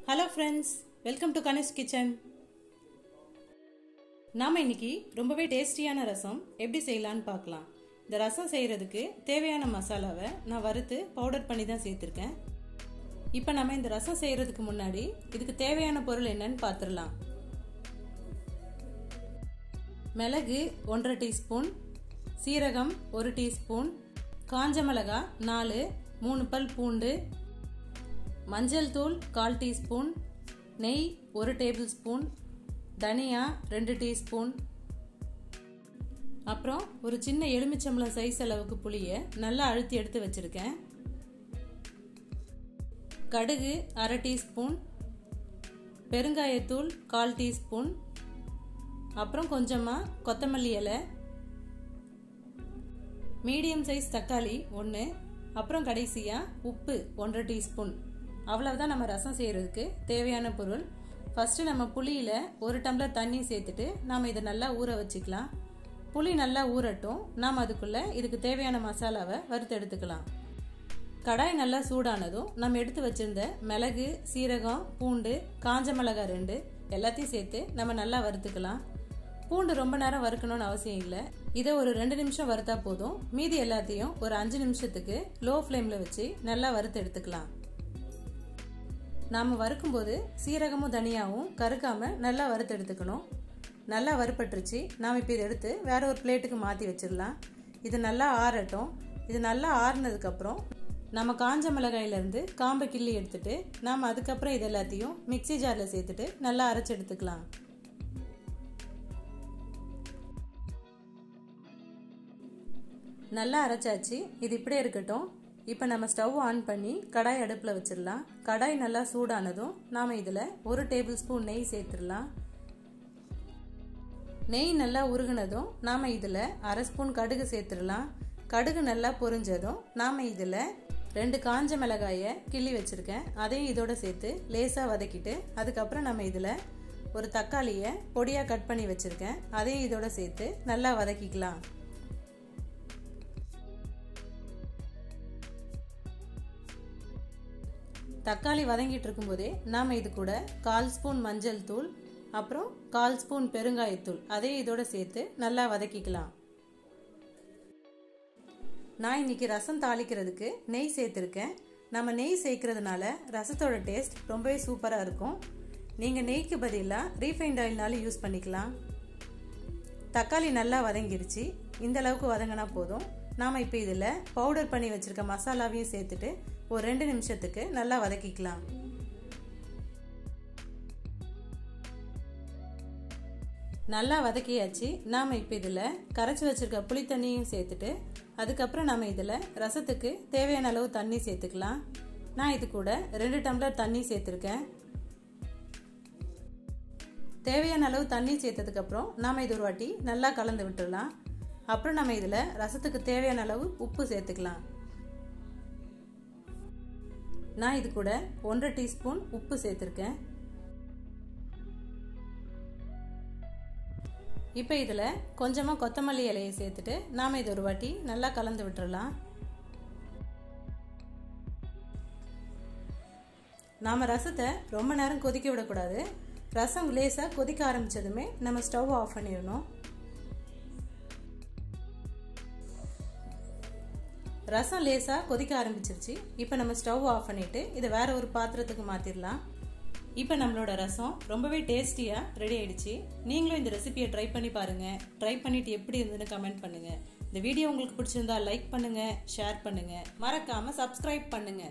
Hello friends, welcome to kanishk kitchen. நாம இன்னைக்கு ரொம்பவே டேஸ்டியான ரசம் எப்படி செய்யலாம்னு பார்க்கலாம். இந்த ரசம் செய்யறதுக்கு தேவையான மசாலாவை நான் வறுத்து பவுடர் பண்ணி தான் சேர்த்திருக்கேன். இப்போ நாம இந்த ரசம் செய்யறதுக்கு முன்னாடி இதுக்கு தேவையான பொருள் என்னன்னு பார்த்துடலாம். மிளகு 1.5 டீஸ்பூன், சீரகம் 1 டீஸ்பூன், காஞ்ச மிளகாய் 4, 3 பல் பூண்டு, மஞ்சள் தூள் 1/4 டீஸ்பூன், நெய் 1 டேபிள் ஸ்பூன், தனியா 2 டீஸ்பூன், அப்புறம் ஒரு சின்ன எலுமிச்சம்பழம் சைஸ் அளவுக்கு புளியை நல்லா அழுத்தி எடுத்து வச்சிருக்கேன். கடுகு 1/2 டீஸ்பூன், பெருங்காயத்தூள் 1/4 டீஸ்பூன், அப்புறம் கொஞ்சமா கொத்தமல்லி இலை, மீடியம் சைஸ் தக்காளி 1, அப்புறம் கடைசியா உப்பு 1/2 டீஸ்பூன். அவ்வளவுதான் நம்ம ரசம் செய்யறதுக்கு தேவையான பொருள். ஃபர்ஸ்ட் நம்ம புளியில 1 டம்ளர் தண்ணி சேர்த்துட்டு நாம இதை நல்லா ஊற வச்சுக்கலாம். புளி நல்லா ஊறட்டும். நாம அதுக்குள்ள இதுக்கு தேவையான மசாலாவை வறுத்து எடுத்துக்கலாம். கடாய் நல்லா சூடானதும் நம்ம எடுத்து வச்சிருந்த மிளகு, சீரகம், பூண்டு, காஞ்ச மிளகாய் 2 எல்லாத்தையும் சேர்த்து நம்ம நல்லா வறுத்துக்கலாம். பூண்டு ரொம்ப நேரம் வறுக்கணும்னு அவசியம் இல்லை. இதை ஒரு 2 நிமிஷம் வறுத்தா போதும். மீதி எல்லாத்தையும் ஒரு 5 நிமிஷத்துக்கு லோ ஃப்ளேம்ல வச்சு நல்லா வறுத்து எடுத்துக்கலாம். நாம வறுக்கும்போது சீரகமும் தனியாவும் கருக்காம நல்லா வறுத்து எடுத்துக்கணும். நல்லா வறுப்பட்டுருச்சு. நாம் இப்போ இதை எடுத்து வேற ஒரு பிளேட்டுக்கு மாற்றி வச்சிடலாம். இது நல்லா ஆறட்டும். இது நல்லா ஆறுனதுக்கு அப்புறம் நம்ம காஞ்ச மிளகாயிலிருந்து காம்பை கிள்ளி எடுத்துட்டு நாம் அதுக்கப்புறம் இது எல்லாத்தையும் மிக்சி ஜாரில் சேர்த்துட்டு நல்லா அரைச்சி எடுத்துக்கலாம். நல்லா அரைச்சாச்சு. இது இப்படியே இருக்கட்டும். இப்போ நம்ம ஸ்டவ் ஆன் பண்ணி கடாய் அடுப்பில் வச்சிடலாம். கடாய் நல்லா சூடானதும் நாம் இதில் 1 டேபிள் ஸ்பூன் நெய் சேர்த்துடலாம். நெய் நல்லா உருகுனதும் நாம் இதில் 1/2 ஸ்பூன் கடுகு சேர்த்துடலாம். கடுகு நல்லா பொரிஞ்சதும் நாம் இதில் 2 காஞ்ச மிளகாயை கிள்ளி வச்சிருக்கேன். அதையும் இதோட சேர்த்து லேசாக வதக்கிட்டு அதுக்கப்புறம் நம்ம இதில் ஒரு தக்காளியை பொடியாக கட் பண்ணி வச்சிருக்கேன். அதையும் இதோட சேர்த்து நல்லா வதக்கிக்கலாம். தக்காளி வதங்கிட்டு இருக்கும்போதே நாம் இது கூட 1/4 ஸ்பூன் மஞ்சள் தூள், அப்புறம் 1/4 ஸ்பூன் பெருங்காயத்தூள் அதையும் இதோட சேர்த்து நல்லா வதக்கிக்கலாம். நான் இன்னைக்கு ரசம் தாளிக்கிறதுக்கு நெய் சேர்த்துருக்கேன். நம்ம நெய் சேர்க்கறதுனால ரசத்தோட டேஸ்ட் ரொம்பவே சூப்பராக இருக்கும். நீங்கள் நெய்க்கு பதிலாக ரீஃபைண்ட் ஆயில்னாலும் யூஸ் பண்ணிக்கலாம். தக்காளி நல்லா வதங்கிருச்சு. இந்த அளவுக்கு வதங்கினா போதும். நாம் இப்போ இதில் பவுடர் பண்ணி வச்சிருக்க மசாலாவையும் சேர்த்துட்டு ஒரு 2 நிமிஷத்துக்கு நல்லா வதக்கிக்கலாம். நல்லா வதக்கியாச்சு. நாம் இப்போ இதில் கரைச்சி வச்சிருக்க புளி தண்ணியும் சேர்த்துட்டு அதுக்கப்புறம் நம்ம இதில் ரசத்துக்கு தேவையான அளவு தண்ணி சேர்த்துக்கலாம். நான் இது கூட 2 டம்ளர் தண்ணி சேர்த்துருக்கேன். தேவையான அளவு தண்ணி சேர்த்ததுக்கப்புறம் நாம் இது ஒரு வாட்டி நல்லா கலந்து விட்டுடலாம். அப்புறம் நம்ம இதில் ரசத்துக்கு தேவையான அளவு உப்பு சேர்த்துக்கலாம். நான் இது கூட 1/2 டீஸ்பூன் உப்பு சேர்த்துருக்கேன். இப்போ இதில் கொஞ்சமாக கொத்தமல்லி இலையை சேர்த்துட்டு நாம் இது ஒரு வாட்டி நல்லா கலந்து விட்டுறலாம். நாம் ரசத்தை ரொம்ப நேரம் கொதிக்க விடக்கூடாது. ரசம் லேசாக கொதிக்க ஆரம்பித்ததுமே நம்ம ஸ்டவ் ஆஃப் பண்ணிடணும். ரசம் லேசாக கொதிக்க ஆரம்பிச்சிருச்சு. இப்போ நம்ம ஸ்டவ் ஆஃப் பண்ணிட்டு இதை வேற ஒரு பாத்திரத்துக்கு மாற்றிடலாம். இப்போ நம்மளோட ரசம் ரொம்பவே டேஸ்டியாக ரெடி ஆயிடுச்சு. நீங்களும் இந்த ரெசிபியை ட்ரை பண்ணி பாருங்க. ட்ரை பண்ணிட்டு எப்படி இருந்துன்னு கமெண்ட் பண்ணுங்க. இந்த வீடியோ உங்களுக்கு பிடிச்சிருந்தா லைக் பண்ணுங்க, ஷேர் பண்ணுங்க, மறக்காம சப்ஸ்கிரைப் பண்ணுங்க.